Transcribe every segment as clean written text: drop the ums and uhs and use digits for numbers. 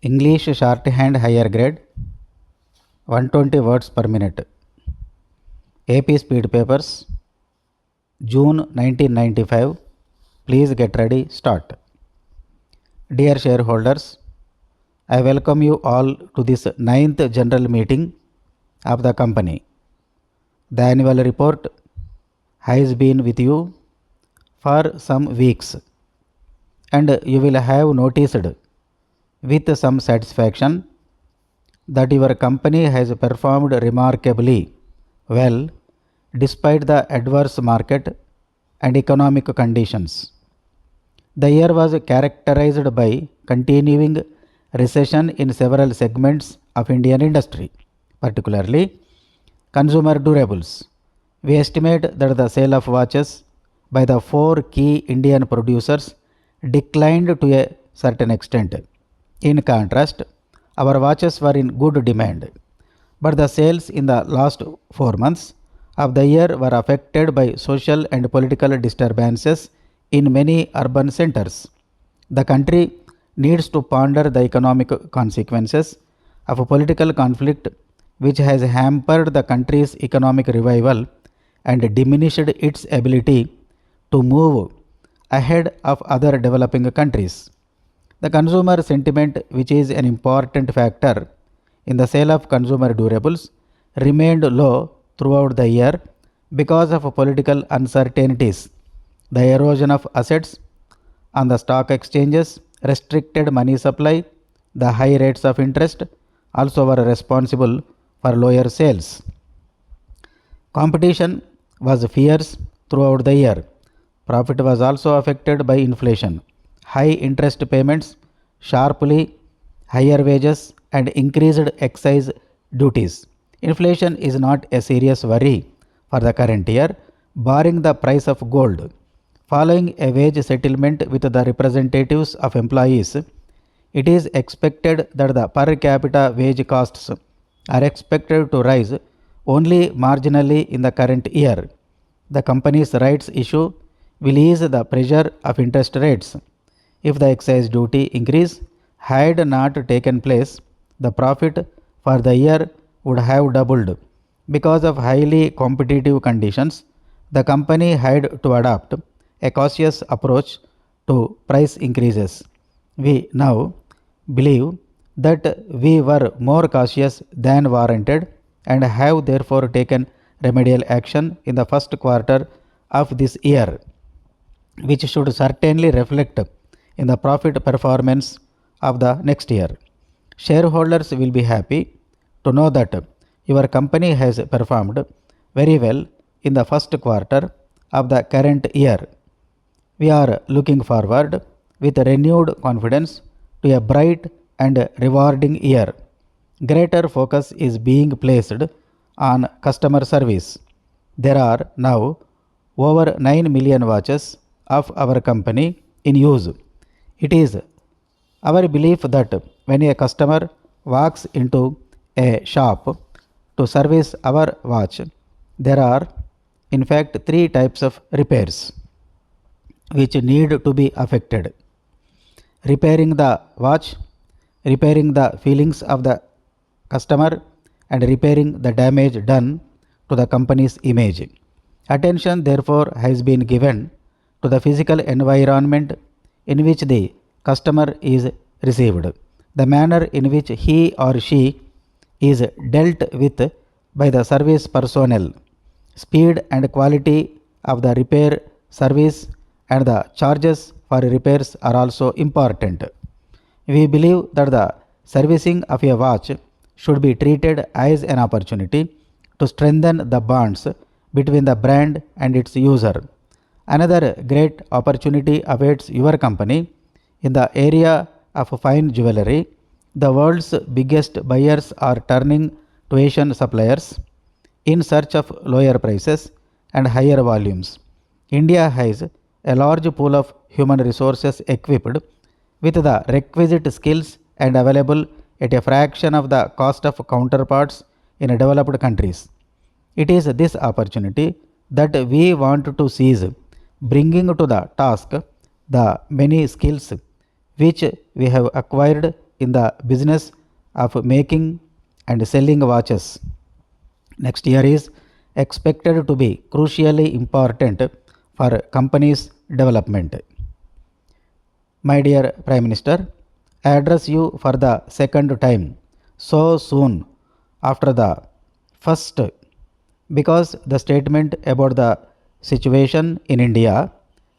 English shorthand higher grade 120 words per minute. AP speed papers June 1995. Please get ready, start. Dear shareholders, I welcome you all to this 9th general meeting of the company. The annual report has been with you for some weeks, and you will have noticed with some satisfaction that your company has performed remarkably well despite the adverse market and economic conditions. The year was characterized by continuing recession in several segments of Indian industry, particularly consumer durables. We estimate that the sale of watches by the 4 key Indian producers declined to a certain extent. In contrast, our watches were in good demand, but the sales in the last 4 months of the year were affected by social and political disturbances in many urban centers. The country needs to ponder the economic consequences of a political conflict which has hampered the country's economic revival and diminished its ability to move ahead of other developing countries. The consumer sentiment, which is an important factor in the sale of consumer durables, remained low throughout the year because of political uncertainties. The erosion of assets on the stock exchanges, restricted money supply, the high rates of interest also were responsible for lower sales. Competition was fierce throughout the year. Profit was also affected by inflation, high interest payments, sharply higher wages, and increased excise duties. Inflation is not a serious worry for the current year, barring the price of gold. Following a wage settlement with the representatives of employees, it is expected that the per capita wage costs are expected to rise only marginally in the current year. The company's rights issue will ease the pressure of interest rates. If the excise duty increase had not taken place, the profit for the year would have doubled. Because of highly competitive conditions, the company had to adopt a cautious approach to price increases. We now believe that we were more cautious than warranted and have therefore taken remedial action in the first quarter of this year, which should certainly reflect in the profit performance of the next year. Shareholders will be happy to know that your company has performed very well in the first quarter of the current year. We are looking forward with renewed confidence to a bright and rewarding year. Greater focus is being placed on customer service. There are now over 9 million watches of our company in use. It is our belief that when a customer walks into a shop to service our watch, there are in fact 3 types of repairs which need to be affected: repairing the watch, repairing the feelings of the customer, and repairing the damage done to the company's image. Attention therefore has been given to the physical environment in which the customer is received, the manner in which he or she is dealt with by the service personnel, speed and quality of the repair service, and the charges for repairs are also important. We believe that the servicing of a watch should be treated as an opportunity to strengthen the bonds between the brand and its user. Another great opportunity awaits your company in the area of fine jewelry. The world's biggest buyers are turning to Asian suppliers in search of lower prices and higher volumes. India has a large pool of human resources equipped with the requisite skills and available at a fraction of the cost of counterparts in developed countries. It is this opportunity that we want to seize, bringing to the task the many skills which we have acquired in the business of making and selling watches. Next year is expected to be crucially important for companies' development. My dear Prime Minister, I address you for the second time so soon after the first, because the statement about the situation in India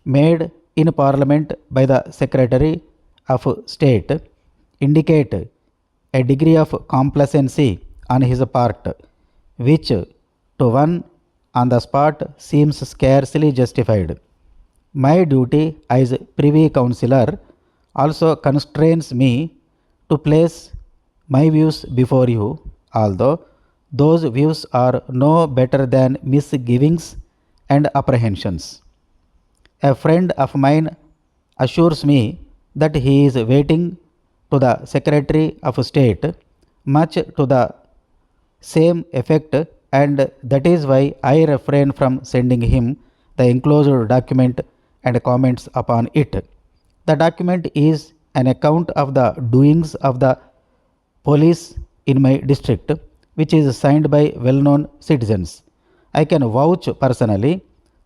made in Parliament by the Secretary of State indicate a degree of complacency on his part, which to one on the spot seems scarcely justified. My duty as Privy Councillor also constrains me to place my views before you, although those views are no better than misgivings and apprehensions. A friend of mine assures me that he is waiting to the Secretary of State, much to the same effect, and that is why I refrain from sending him the enclosed document and comments upon it. The document is an account of the doings of the police in my district, which is signed by well known citizens. I can vouch personally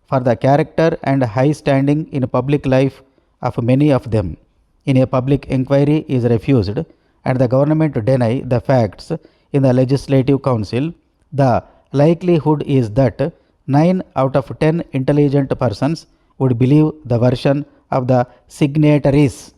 for the character and high standing in public life of many of them. In a public inquiry is refused and the government deny the facts in the Legislative Council, the likelihood is that 9 out of 10 intelligent persons would believe the version of the signatories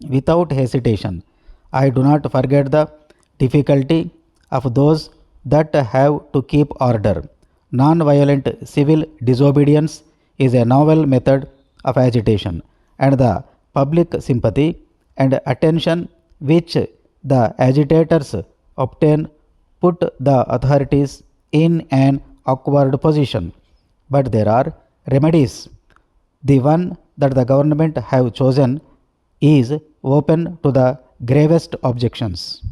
without hesitation. I do not forget the difficulty of those that have to keep order. Non-violent civil disobedience is a novel method of agitation, and the public sympathy and attention which the agitators obtain put the authorities in an awkward position. But there are remedies. The one that the government have chosen is open to the gravest objections.